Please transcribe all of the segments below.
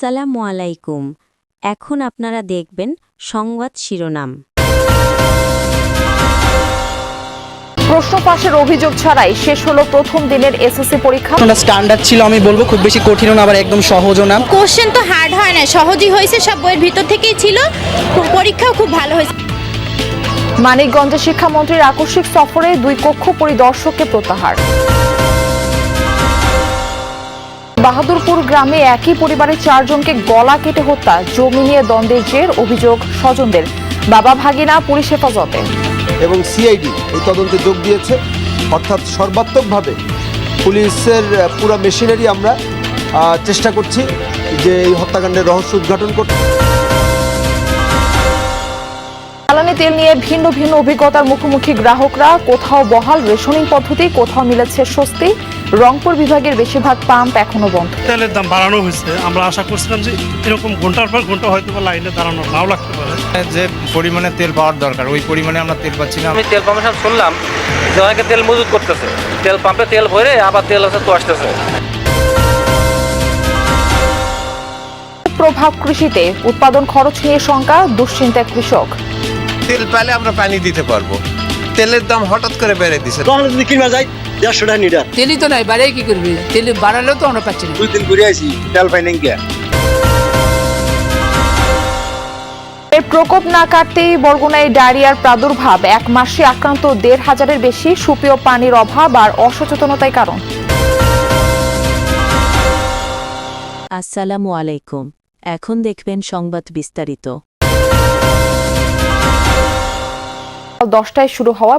আসসালামু আলাইকুম। এখন আপনারা দেখবেন সংবাদ শিরোনাম। প্রশ্ন ফাঁসের অভিযোগ ছাড়াই শেষ হলো প্রথম দিনের এসএসসি পরীক্ষা। স্ট্যান্ডার্ড ছিল, আমি বলবো খুব বেশি কঠিনও না আবার একদম সহজও না। কোশ্চেন তো হার্ড হয় না, সহজই হয়েছে, সব বইয়ের ভিতর থেকেই ছিল। পরীক্ষাও খুব ভালো হয়েছে। মানিকগঞ্জে শিক্ষামন্ত্রীর আকস্মিক সফরে 2 কক্ষ পরিদর্শককে প্রত্যাহার। বাহাদুরপুর গ্রামে একই পরিবারের 4 জনকে গলা কেটে হত্যা, জমি নিয়ে দ্বন্দ্বের জের, অভিযোগ স্বজনদের। বাবা ভাগিনা পুলিশ হেফাজতে। এবং সিআইডি এই তদন্তে যোগ দিয়েছে, অর্থাৎ সর্বাত্মকভাবে পুলিশের পুরো মেশিনারি আমরা চেষ্টা করছি যে এই হত্যাকাণ্ডের রহস্য উদ্ঘাটন করতে। জ্বালানি তেল নিয়ে ভিন্ন ভিন্ন অভিজ্ঞতার মুখোমুখি গ্রাহকরা। কোথাও বহাল রেশনিং পদ্ধতি, কোথাও মিলেছে স্বস্তি। রংপুর বিভাগের বেশিরভাগ পাম্প এখনো বন্ধ। তেলের দাম বাড়ানো হয়েছে, আমরা আশা করছিলাম যে এরকম ঘন্টার পর ঘন্টা হয়তো লাইনে দাঁড়ানো নাও লাগতে পারে। যে পরিমাণে তেল পাওয়ার দরকার ওই পরিমাণে আমরা তেল পাচ্ছি না। আমি তেল পাম্পে শুনলাম যে অনেকে তেল মজুত করতেছে, তেল পাম্পে তেল ভরে আবার তেল তো আসতেছে। প্রভাব কৃষিতে, উৎপাদন খরচ নিয়ে শঙ্কা, দুশ্চিন্তায় কৃষক। তেল পেলে আমরা পানি দিতে পারবো, তেলের দাম হঠাৎ করে বেড়ে দিছে। তেলই তো নাই, বাড়াই কি করবি? তেল বাড়ালেও তো আমরা পাচ্ছি না। 2 দিন ঘুরে আসি, তেল পাইনি গিয়া। এর প্রকোপ না কাটতেই বরগুনায় ডায়রিয়ার প্রাদুর্ভাব। 1 মাসে আক্রান্ত 1,500-এর বেশি। সুপেয় পানির অভাব আর অসচেতনতাই কারণ। আসসালামু আলাইকুম। এখন দেখবেন সংবাদ বিস্তারিত। 10টায় শুরু হওয়া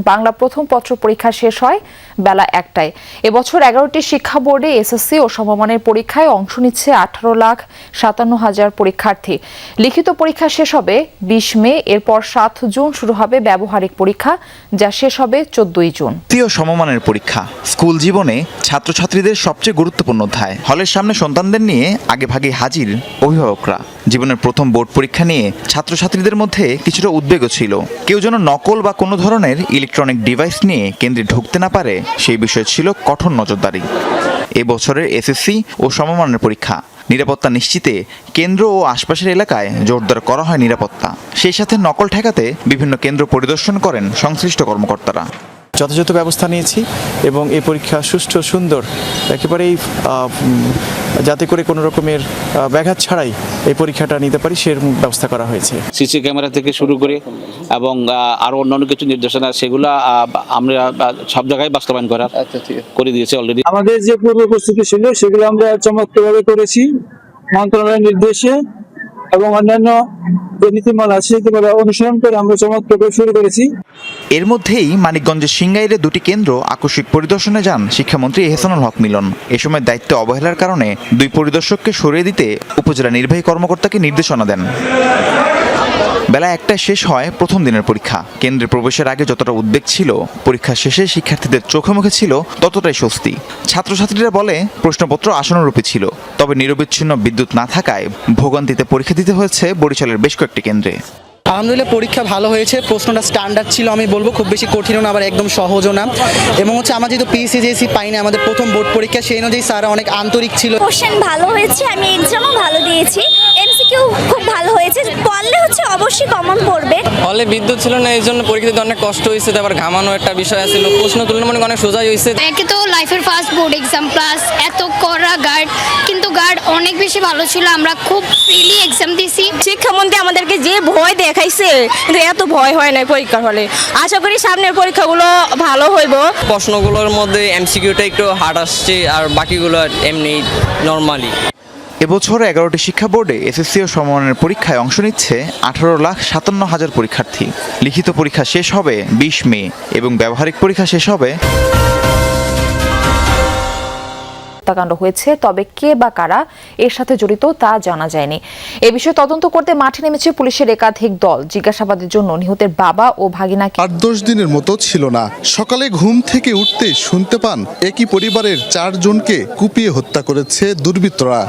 বাংলা প্রথম পত্র পরীক্ষা শেষ হয় বেলা 1টায়। এবছর 11টি শিক্ষা বোর্ডে এসএসসি ও সমমানের পরীক্ষায় অংশ নিচ্ছে 18,57,000 পরীক্ষার্থী। লিখিত পরীক্ষা শেষ হবে 20 মে। এরপর 7 জুন শুরু হবে ব্যবহারিক পরীক্ষা, যা শেষ হবে 14 জুন। তৃতীয় সমমানের পরীক্ষা স্কুল জীবনে ছাত্রছাত্রীদের সবচেয়ে গুরুত্বপূর্ণ অধ্যায়। হলের সামনে সন্তানদের নিয়ে আগেভাগে হাজির অভিভাবকরা। জীবনের প্রথম বোর্ড পরীক্ষা নিয়ে ছাত্রছাত্রীদের মধ্যে কিছুটা উদ্বেগও ছিল। কেউ যেন নকল বা কোনো ধরনের ইলেকট্রনিক ডিভাইস নিয়ে কেন্দ্রে ঢুকতে না পারে, সেই বিষয়ে ছিল কঠোর নজরদারি। এবছরের এসএসসি ও সমমানের পরীক্ষা নিরাপত্তা নিশ্চিতে কেন্দ্র ও আশপাশের এলাকায় জোরদার করা হয় নিরাপত্তা। সেই সাথে নকল ঠেকাতে বিভিন্ন কেন্দ্র পরিদর্শন করেন সংশ্লিষ্ট কর্মকর্তারা। যথাযথ ব্যবস্থা নিয়েছি এবং এই পরীক্ষা সুষ্ঠু সুন্দর একেবারেই যাতে করে কোনো রকমের ব্যাঘাত ছাড়াই এই পরীক্ষাটা নিতে পারি সেরকম ব্যবস্থা করা হয়েছে। সিসি ক্যামেরা থেকে শুরু করে এবং আরো অন্যান্য কিছু নির্দেশনা সেগুলো আমরা সব জায়গায় বাস্তবায়ন করে দিয়েছি অলরেডি। আমাদের যে পূর্ব প্রস্তুতি ছিল সেগুলো আমরা চমৎকারভাবে করেছি মন্ত্রণালয়ের নির্দেশে এবং অন্যান্য যে নীতিমালা আছে সেগুলো অনুসরণ করে আমরা চমৎকারভাবে শুরু করেছি। এর মধ্যেই মানিকগঞ্জের সিংগাইরে 2টি কেন্দ্র আকস্মিক পরিদর্শনে যান শিক্ষামন্ত্রী এহসানুল হক মিলন। এ সময় দায়িত্বে অবহেলার কারণে 2 পরিদর্শককে সরিয়ে দিতে উপজেলা নির্বাহী কর্মকর্তাকে নির্দেশনা দেন। বেলা 1টায় শেষ হয় প্রথম দিনের পরীক্ষা। কেন্দ্রে প্রবেশের আগে যতটা উদ্বেগ ছিল, পরীক্ষা শেষে শিক্ষার্থীদের চোখে মুখে ছিল ততটাই স্বস্তি। ছাত্রছাত্রীরা বলে প্রশ্নপত্র আশানুরূপী ছিল, তবে নিরবিচ্ছিন্ন বিদ্যুৎ না থাকায় ভোগান্তিতে পরীক্ষা দিতে হয়েছে বরিশালের বেশ কয়েকটি কেন্দ্রে। আলহামদুলিল্লাহ পরীক্ষা ভালো হয়েছে। প্রশ্নটা স্ট্যান্ডার্ড ছিল, আমি বলবো খুব বেশি কঠিনও না আবার একদম সহজও না। এবং আমরা যেহেতু পিএসসি পাইনি আমাদের প্রথম বোর্ড পরীক্ষা, সেই অনুযায়ী স্যাররা অনেক আন্তরিক ছিল। কোশ্চেন ভালো হয়েছে, আমি এক্সামও ভালো দিয়েছি। এমসিকিউ খুব ভালো হয়েছে, পড়লে অবশ্যই কমন পড়বে। হলে বিদ্যুৎ ছিল না, এই জন্য পরীক্ষা দিতে অনেক কষ্ট হয়েছে, তারপর ঘামানো একটা বিষয় ছিল। প্রশ্ন তুলনামূলক অনেক সোজাই হয়েছে। একে তো লাইফের ফার্স্ট বোর্ড এক্সাম, প্লাস এত কড়া গার্ড, কিন্তু গার্ড অনেক বেশি ভালো ছিল। আমরা খুব ফ্রিলি এক্সাম দিয়েছি। শিক্ষামন্ত্রী আমাদেরকে যে ভয় দেখাইছে, এত ভয় হয় না পরীক্ষার হলে। আশা করি সামনের পরীক্ষাগুলো ভালো হইব। প্রশ্নগুলোর মধ্যে এমসিকিউটা একটু হার্ড আসছে, আর বাকিগুলো এমনি নর্মালি। এবছর 11টি শিক্ষা বোর্ডে এসএসসি ও সমমানের পরীক্ষায় অংশ নিচ্ছে 18,57,000 পরীক্ষার্থী। লিখিত পরীক্ষা শেষ হবে 20 মে এবং ব্যবহারিক পরীক্ষা শেষ হবে। হত্যাকাণ্ড হয়েছে, তবে কে বা কারা এর সাথে জড়িত তা জানা যায়নি। এ বিষয়ে তদন্ত করতে মাঠে নেমেছে পুলিশের একাধিক দল। জিজ্ঞাসাবাদের জন্য নিহতের বাবা ও ভাগিনাকে 8-10 দিনের মতো ছিল না। সকালে ঘুম থেকে উঠতে শুনতে পান একই পরিবারের 4 জনকে কুপিয়ে হত্যা করেছে দুর্বৃত্তরা।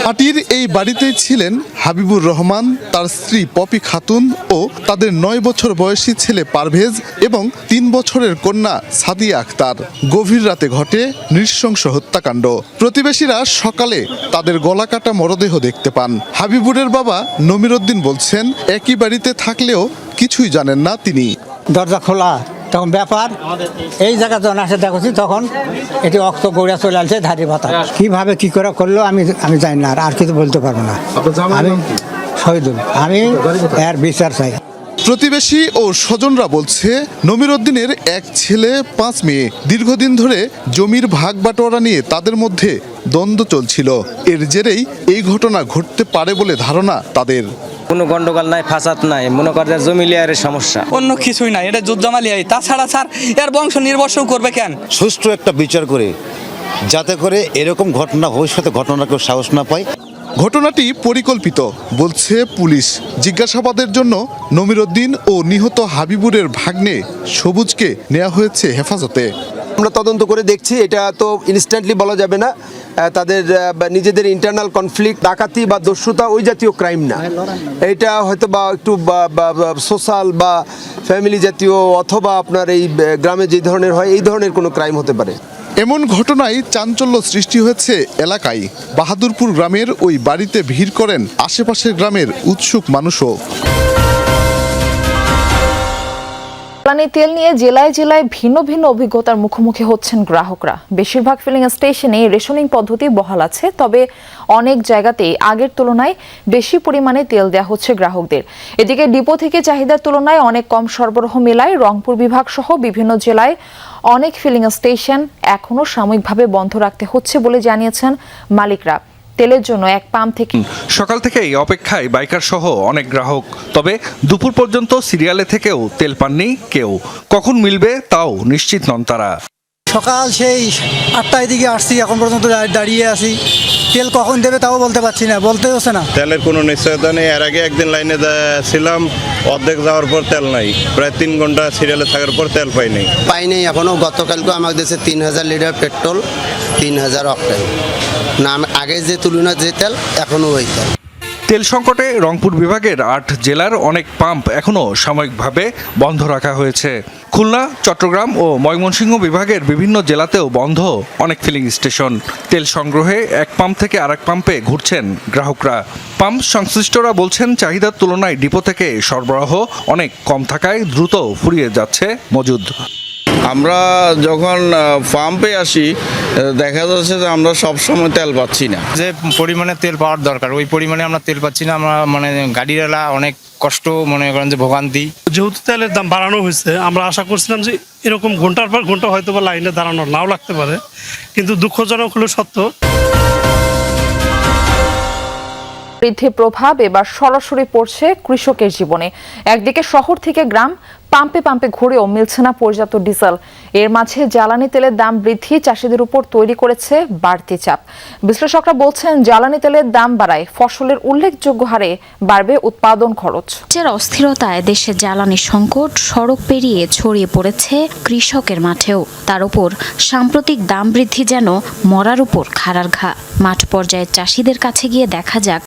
হাটির এই বাড়িতে ছিলেন হাবিবুর রহমান, তার স্ত্রী পপি খাতুন ও তাদের 9 বছর বয়সী ছেলে পারভেজ এবং 3 বছরের কন্যা সাদিয়া আক্তার। গভীর রাতে ঘটে নৃশংস হত্যাকাণ্ড। প্রতিবেশীরা সকালে তাদের গলা কাটা মরদেহ দেখতে পান। হাবিবুরের বাবা নমিরুদ্দিন বলছেন, একই বাড়িতে থাকলেও কিছুই জানেন না তিনি। দরজা খোলা, তখন ব্যাপার এই জায়গা যখন আসে দেখছি তখন এটি অক্ত গড়িয়া চলে আসছে ধারে পাতা। কিভাবে কি করে করলো আমি জানি না, আর কিছু বলতে পারবো না। আমি শহীদুল, আমি এর বিচার চাই। প্রতিবেশী ও স্বজনরা বলছে, নমিরুদ্দিনের এক ছেলে 5 মেয়ে। দীর্ঘদিন ধরে জমির ভাগ বাটোয়ারা নিয়ে তাদের মধ্যে দ্বন্দ্ব চলছিল। এর জেরেই এই ঘটনা ঘটতে পারে বলে ধারণা তাদের। কোনো গন্ডগোল নাই, ফাসাদ নাই, মনে করেন জমি লিয়ারের সমস্যা, অন্য কিছুই নাই। এটা যুদ্ধমালি, তাছাড়া স্যার এর বংশ নির্বংশ করবে কেন? সুষ্ঠু একটা বিচার করে, যাতে করে এরকম ঘটনা ভবিষ্যতে ঘটনা কেউ সাহস না পায়। ঘটনাটি পরিকল্পিত বলছে পুলিশ। জিজ্ঞাসাবাদের জন্য নমিরুদ্দিন ও নিহত হাবিবুরের ভাগ্নে সবুজকে নেওয়া হয়েছে হেফাজতে। আমরা তদন্ত করে দেখছি, এটা তো ইনস্ট্যান্টলি বলা যাবে না। তাদের নিজেদের ইন্টারনাল কনফ্লিক্ট, ডাকাতি বা দস্যুতা ওই জাতীয় ক্রাইম না। এটা হয়তো বা একটু সোশ্যাল বা ফ্যামিলি জাতীয়, অথবা আপনার এই গ্রামে যে ধরনের হয় এই ধরনের কোনো ক্রাইম হতে পারে। এমন ঘটনায় চাঞ্চল্য সৃষ্টি হয়েছে এলাকায়। বাহাদুরপুর গ্রামের ওই বাড়িতে ভিড় করেন আশেপাশের গ্রামের উৎসুক মানুষও। জ্বালানি তেল নিয়ে জেলায় জেলায় ভিন্ন ভিন্ন অভিজ্ঞতার মুখোমুখি হচ্ছেন গ্রাহকরা। বেশিরভাগ ফিলিং স্টেশনে রেশনিং পদ্ধতি বহাল আছে, তবে অনেক জায়গাতেই আগের তুলনায় বেশি পরিমাণে তেল দেওয়া হচ্ছে গ্রাহকদের। এদিকে ডিপো থেকে চাহিদার তুলনায় অনেক কম সরবরাহ মেলায় রংপুর বিভাগ সহ বিভিন্ন জেলায় অনেক ফিলিং স্টেশন এখনও সাময়িকভাবে বন্ধ রাখতে হচ্ছে বলে জানিয়েছেন মালিকরা। তেলের জন্য এক পাম্প থেকে সকাল থেকেই অপেক্ষায় বাইকার সহ অনেক গ্রাহক। তবে দুপুর পর্যন্ত সিরিয়ালে থেকেও তেল পাননি কেউ। কখন মিলবে তাও নিশ্চিত নন তারা। সকাল সেই 8টার দিকে আসছি, এখন পর্যন্ত দাঁড়িয়ে আছি। তেল কখন দেবে তাও বলতে পারছি না, বলতে হচ্ছে না। তেলের কোনো নিশ্চয়তা নেই। এর আগে একদিন লাইনে ছিলাম, অর্ধেক যাওয়ার পর তেল নাই। প্রায় 3 ঘন্টা সিরিয়ালে থাকার পর তেল পাইনি। এখনো গতকালকে আমাদের দেশে 3000 লিটার পেট্রোল, 3000 অক্টেন না। আগে যে তুলনায় যে তেল, এখনো ওই তেল। তেল সংকটে রংপুর বিভাগের 8 জেলার অনেক পাম্প এখনও সাময়িকভাবে বন্ধ রাখা হয়েছে। খুলনা, চট্টগ্রাম ও ময়মনসিংহ বিভাগের বিভিন্ন জেলাতেও বন্ধ অনেক ফিলিং স্টেশন। তেল সংগ্রহে এক পাম্প থেকে আরেক পাম্পে ঘুরছেন গ্রাহকরা। পাম্প সংশ্লিষ্টরা বলছেন, চাহিদার তুলনায় ডিপো থেকে সরবরাহ অনেক কম থাকায় দ্রুত ফুরিয়ে যাচ্ছে মজুদ। আমরা যখন পাম্পে আসি দেখা যাচ্ছে যে আমরা সব সময় তেল পাচ্ছি না। যে পরিমাণে তেল পাওয়ার দরকার ওই পরিমাণে আমরা তেল পাচ্ছি না। আমরা গাড়িওয়ালা অনেক কষ্ট, মনে করেন যে ভোগান্তি। যেহেতু তেলের দাম বাড়ানো হয়েছে, আমরা আশা করছিলাম যে এরকম ঘন্টার পর ঘন্টা হয়তো বা লাইনে দাঁড়ানো নাও লাগতে পারে, কিন্তু দুঃখজনক হলো সত্য। বৃদ্ধির প্রভাব এবার সরাসরি পড়ছে কৃষকের জীবনে। একদিকে শহর থেকে গ্রাম, পাম্পে পাম্পে ঘুরেও মিলছে না পর্যাপ্ত ডিজেল। এর মাঝে জ্বালানি তেলের দাম বৃদ্ধি চাষিদের উপর তৈরি করেছে বাড়তি চাপ। বিশ্লেষকরা বলছেন, জ্বালানি তেলের দাম বাড়ায় ফসলের উল্লেখযোগ্য হারে বাড়বে উৎপাদন খরচ। অস্থিরতায় দেশে জ্বালানি সংকট সড়ক পেরিয়ে ছড়িয়ে পড়েছে কৃষকের মাঠেও। তার উপর সাম্প্রতিক দাম বৃদ্ধি যেন মরার উপর খাড়ার ঘা। মাঠ পর্যায়ে চাষিদের কাছে গিয়ে দেখা যাক